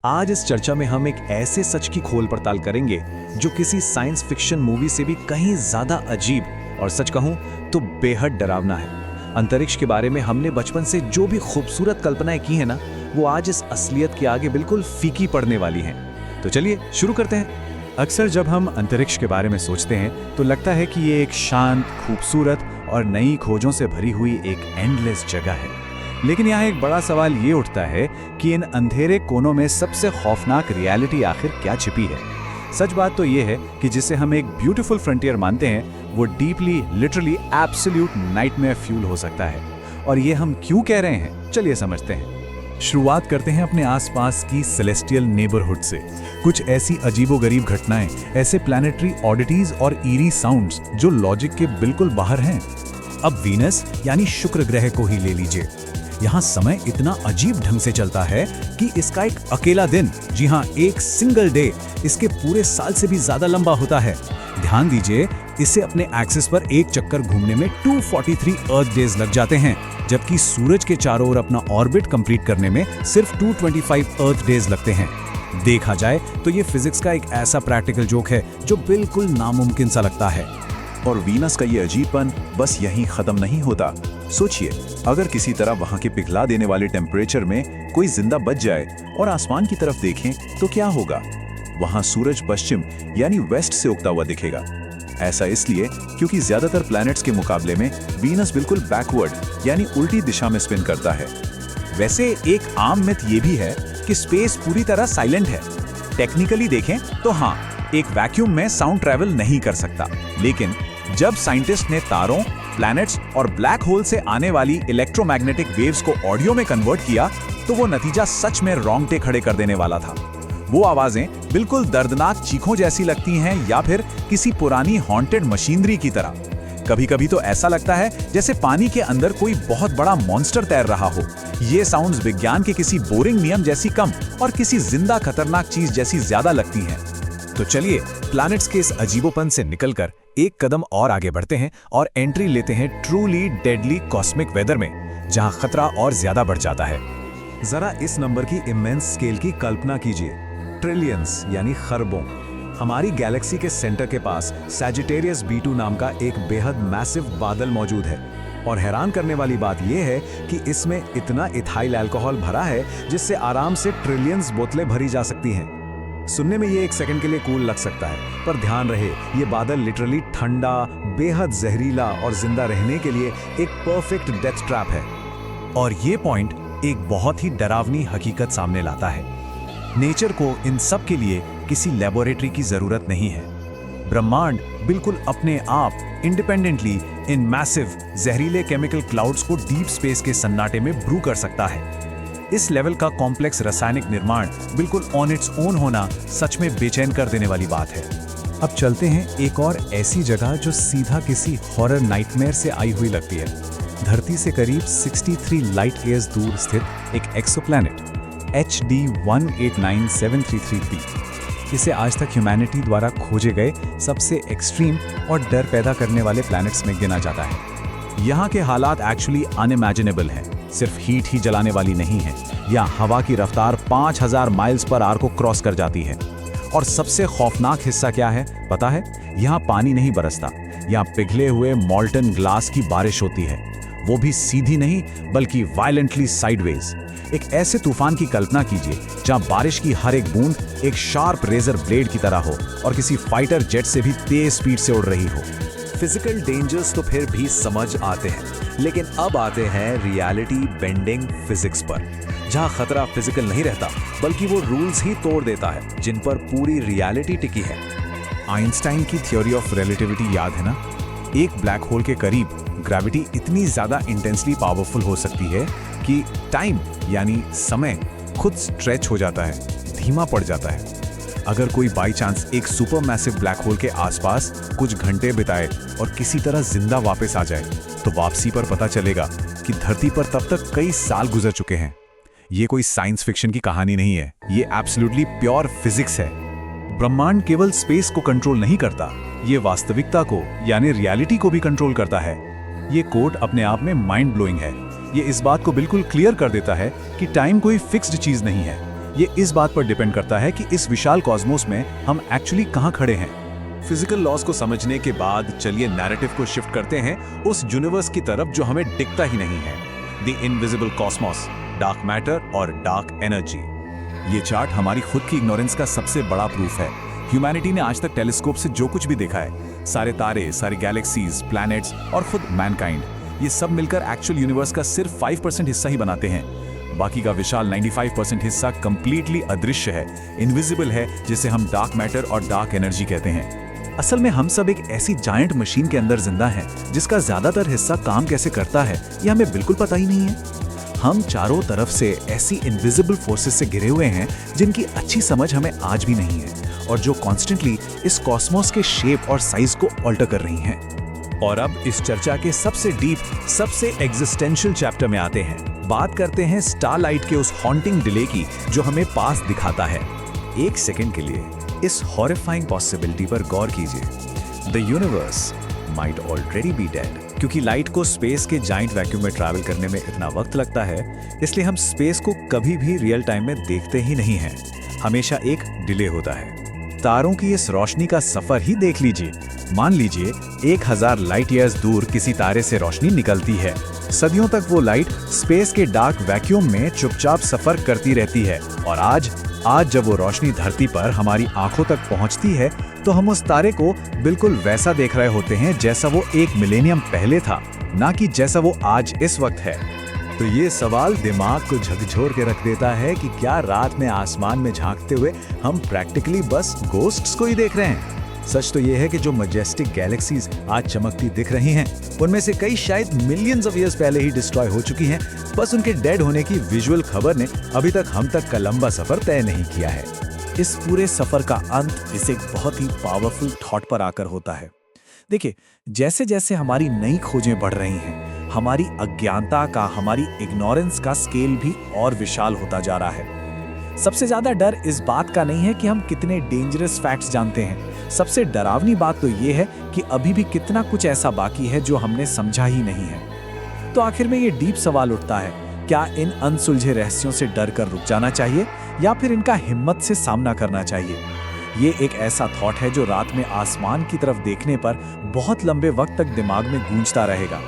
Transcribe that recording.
आज इस चर्चा में हम एक ऐसे सच की खोल पड़ताल करेंगे जो किसी साइंस फिक्शन मूवी से भी कहीं ज्यादा अजीब और सच कहूं तो बेहद डरावना है। अंतरिक्ष के बारे में हमने बचपन से जो भी खूबसूरत कल्पनाएं की हैं ना, वो आज इस असलियत के आगे बिल्कुल फीकी पड़ने वाली हैं। तो चलिए शुरू करते हैं। अक्सर जब हम अंतरिक्ष के बारे में सोचते हैं तो लगता है कि ये एक शांत, खूबसूरत और नई खोजों से भरी हुई एक एंडलेस जगह है। लेकिन यहाँ एक बड़ा सवाल ये उठता है कि इन अंधेरे कोनों में सबसे खौफनाक रियलिटी आखिर क्या छिपी है। सच बात तो ये है कि जिसे हम एक ब्यूटीफुल फ्रंटियर मानते हैं, वो deeply, literally, absolute nightmare fuel हो सकता है। और ये हम क्यों कह रहे हैं, चलिए समझते हैं। शुरुआत करते हैं अपने आसपास की सेलेस्टियल नेबरहुड से। कुछ ऐसी अजीबोगरीब घटनाएं, ऐसे प्लैनेटरी ऑडिटीज और ईरी साउंड्स जो लॉजिक के बिल्कुल बाहर हैं। अब वीनस यानी शुक्र ग्रह को ही ले लीजिए। यहाँ समय इतना अजीब ढंग से चलता है कि इसका एक अकेला दिन, जी हाँ, एक सिंगल डे, इसके पूरे साल से भी ज्यादा लंबा होता है। ध्यान दीजिए, इसे अपने एक्सिस पर एक चक्कर घूमने में 243 अर्थ डेज लग जाते हैं, जबकि सूरज के चारों ओर अपना ऑर्बिट कंप्लीट करने में सिर्फ 225 अर्थ डेज लगते हैं। देखा जाए तो ये फिजिक्स का एक ऐसा प्रैक्टिकल जोक है जो बिल्कुल नामुमकिन सा लगता है। और वीनस का ये अजीबपन बस यहीं खत्म नहीं होता। सोचिए, अगर किसी तरह वहां के पिघला देने वाले टेम्परेचर में कोई जिंदा बच जाए और आसमान की तरफ देखें तो क्या होगा? वहां सूरज पश्चिम यानी वेस्ट से उगता हुआ दिखेगा। ऐसा इसलिए क्योंकि ज्यादातर प्लैनेट्स के मुकाबले में वीनस बिल्कुल बैकवर्ड यानी उल्टी दिशा में स्पिन करता है। वैसे एक आम मिथ ये भी है कि स्पेस पूरी तरह साइलेंट है। टेक्निकली देखें तो हाँ, एक वैक्यूम में साउंड ट्रैवल नहीं कर सकता, लेकिन जब साइंटिस्ट ने तारों, प्लैनेट्स और ब्लैक होल से आने वाली इलेक्ट्रोमैग्नेटिक वेव्स को ऑडियो में कन्वर्ट किया, तो वो नतीजा सच में रोंगटे खड़े कर देने वाला था। वो आवाजें बिल्कुल दर्दनाक चीखों जैसी लगती हैं या फिर किसी पुरानी हॉन्टेड मशीनरी की तरह। कभी-कभी तो ऐसा लगता है जैसे पानी के अंदर कोई बहुत बड़ा मॉन्स्टर तैर रहा हो। ये साउंड्स विज्ञान के किसी बोरिंग नियम जैसी कम और किसी जिंदा खतरनाक चीज जैसी ज्यादा लगती हैं। तो चलिए प्लैनेट्स के इस अजीबोपन से निकलकर एक कदम और आगे बढ़ते हैं और एंट्री लेते हैं ट्रूली डेडली कॉस्मिक वेदर में, जहां खतरा और ज्यादा बढ़ जाता है। जरा इस नंबर की इमेंस स्केल की कल्पना कीजिए। ट्रिलियंस यानी खरबों। हमारी गैलेक्सी के सेंटर के पास सैजिटेरियस B2 नाम का एक बेहद मैसिव बादल मौजूद है। और हैरान करने वाली बात यह है कि इसमें इतना इथाइल अल्कोहल भरा है जिससे आराम से ट्रिलियंस बोतलें भरी जा सकती हैं। सुनने में ये एक सेकंड के लिए कूल लग सकता है, पर ध्यान रहे, ये बादल लिटरली ठंडा, बेहद जहरीला और जिंदा रहने के लिए एक परफेक्ट डेथ ट्रैप है। और ये पॉइंट एक बहुत ही डरावनी हकीकत सामने लाता है। नेचर को इन सब के लिए किसी लेबोरेटरी की जरूरत नहीं है। ब्रह्मांड बिल्कुल अपने आप इंडिपेंडेंटली इन मैसिव जहरीले केमिकल क्लाउड्स को डीप स्पेस के सन्नाटे में ब्रू कर सकता है। इस लेवल का कॉम्प्लेक्स रासायनिक निर्माण बिल्कुल ऑन इट्स ओन होना सच में बेचैन कर देने वाली बात है। अब चलते हैं एक और ऐसी जगह जो सीधा किसी हॉरर नाइटमेयर से आई हुई लगती है। धरती से करीब 63 लाइट ईयर्स दूर स्थित एक एक्सोप्लैनेट HD 189733b। इसे आज तक ह्यूमैनिटी द्वारा खोजे गए सबसे एक्सट्रीम और डर पैदा करने वाले प्लैनेट्स में गिना जाता है। यहाँ के हालात एक्चुअली अनइमेजिनेबल हैं। सिर्फ हीट ही जलाने वाली नहीं है, या हवा की रफ्तार 5000 माइल्स पर आवर को क्रॉस कर जाती है। और सबसे खौफनाक हिस्सा क्या है पता है? यहाँ पानी नहीं बरसता, यहाँ पिघले हुए मॉल्टन ग्लास की बारिश होती है, वो भी सीधी नहीं बल्कि वायलेंटली साइडवेज। एक ऐसे तूफान की कल्पना कीजिए जहाँ बारिश की हर एक बूंद एक शार्प रेजर ब्लेड की तरह हो और किसी फाइटर जेट से भी तेज स्पीड से उड़ रही हो। फिजिकल डेंजर्स तो फिर भी समझ आते हैं, लेकिन अब आते हैं रियलिटी बेंडिंग फिजिक्स पर, जहां खतरा फिजिकल नहीं रहता बल्कि वो रूल्स ही तोड़ देता है जिन पर पूरी रियलिटी टिकी है। आइंस्टाइन की थ्योरी ऑफ रिलेटिविटी याद है ना? एक ब्लैक होल के करीब ग्रेविटी इतनी ज्यादा इंटेंसली पावरफुल हो सकती है कि टाइम यानी समय खुद स्ट्रेच हो जाता है, धीमा पड़ जाता है। अगर कोई बाई चांस एक सुपर मैसिव ब्लैक होल के आसपास कुछ घंटे बिताए और किसी तरह जिंदा वापस आ जाए, तो वापसी पर पता चलेगा कि धरती पर तब तक कई साल गुजर चुके हैं। ये कोई साइंस फिक्शन की कहानी नहीं है, ये एब्सोल्युटली प्योर फिजिक्स है। ब्रह्मांड केवल स्पेस को कंट्रोल नहीं करता, ये वास्तविकता को यानी रियलिटी को भी कंट्रोल करता है। ये कोट अपने आप में माइंड ब्लोइंग है। ये इस बात को बिल्कुल क्लियर कर देता है कि टाइम कोई फिक्स्ड चीज नहीं है, ये इस बात पर डिपेंड करता है कि इस विशाल कॉस्मोस में हम एक्चुअली कहाँ खड़े हैं। फिजिकल लॉस को समझने के बाद चलिए नैरेटिव को शिफ्ट करते हैं उस यूनिवर्स की तरफ जो हमें दिखता ही नहीं है, the invisible Cosmos, dark matter और डार्क एनर्जी। ये चार्ट हमारी खुद की इग्नोरेंस का सबसे बड़ा प्रूफ है। ह्यूमैनिटी ने आज तक टेलीस्कोप से जो कुछ भी देखा है, सारे तारे, सारी गैलेक्सीज, प्लैनेट्स और खुद मैनकाइंड, ये सब मिलकर एक्चुअल यूनिवर्स का सिर्फ 5% हिस्सा ही बनाते हैं। बाकी का विशाल 95% हिस्सा कंप्लीटली अदृश्य है, इनविजिबल है, जिसे हम डार्क मैटर और डार्क एनर्जी कहते हैं। असल में हम सब एक ऐसी जायंट मशीन के अंदर जिंदा हैं, जिसका ज्यादातर हिस्सा काम कैसे करता है ये हमें बिल्कुल पता ही नहीं है। हम चारों तरफ से ऐसी इनविजिबल फोर्सेस से घिरे हुए हैं जिनकी अच्छी समझ हमें आज भी नहीं है, और जो कॉन्स्टेंटली इस कॉस्मोस के शेप और साइज को ऑल्टर कर रही हैं। और अब इस चर्चा के सबसे डीप, सबसे एग्जिस्टेंशियल चैप्टर में आते हैं। बात करते हैं स्टारलाइट के उस हॉन्टिंग डिले की जो हमें पास दिखाता है। एक सेकंड के लिए इस हॉरिफाइंग पॉसिबिलिटी पर गौर कीजिए। The universe might already B dead. क्योंकि लाइट को स्पेस के जाइंट वैक्यूम में ट्रैवल करने में इतना वक्त लगता है, इसलिए हम स्पेस को कभी भी रियल टाइम में देखते ही नहीं हैं। हमेशा एक डिले होता है। तारों की इस रोशनी का सफर ही देख लीजिए। मान लीजिए 1000 लाइट ईयर्स दूर किसी तारे से रोशनी निकलती है। सदियों तक वो लाइट स्पेस के डार्क वैक्यूम में चुपचाप सफर करती रहती है, और आज जब वो रोशनी धरती पर हमारी आंखों तक पहुंचती है, तो हम उस तारे को बिल्कुल वैसा देख रहे होते हैं जैसा वो 1 मिलेनियम पहले था, ना कि जैसा वो आज इस वक्त है। तो ये सवाल दिमाग को झकझोर के रख देता है कि क्या रात में आसमान में झांकते हुए हम प्रैक्टिकली बस गोस्ट्स को ही देख रहे हैं। सच तो ये है कि जो मैजेस्टिक गैलेक्सीज आज चमकती दिख रही हैं, उनमें से कई शायद मिलियंस ऑफ ईयर्स पहले ही डिस्ट्रॉय हो चुकी हैं। बस उनके डेड होने की विजुअल खबर ने अभी तक हम तक का लंबा सफर तय नहीं किया है। इस पूरे सफर का अंत इस एक बहुत ही पावरफुल थॉट पर आकर होता है। देखिए, जैसे जैसे हमारी नई खोजें बढ़ रही हैं, हमारी अज्ञानता का, हमारी इग्नोरेंस का स्केल भी और विशाल होता जा रहा है। सबसे ज्यादा डर इस बात का नहीं है कि हम कितने डेंजरस फैक्ट्स जानते हैं। सबसे डरावनी बात तो ये है कि अभी भी कितना कुछ ऐसा बाकी है जो हमने समझा ही नहीं है। तो आखिर में ये डीप सवाल उठता है, क्या इन अनसुलझे रहस्यों से डर कर रुक जाना चाहिए या फिर इनका हिम्मत से सामना करना चाहिए? ये एक ऐसा थॉट है जो रात में आसमान की तरफ देखने पर बहुत लंबे वक्त तक दिमाग में गूंजता रहेगा।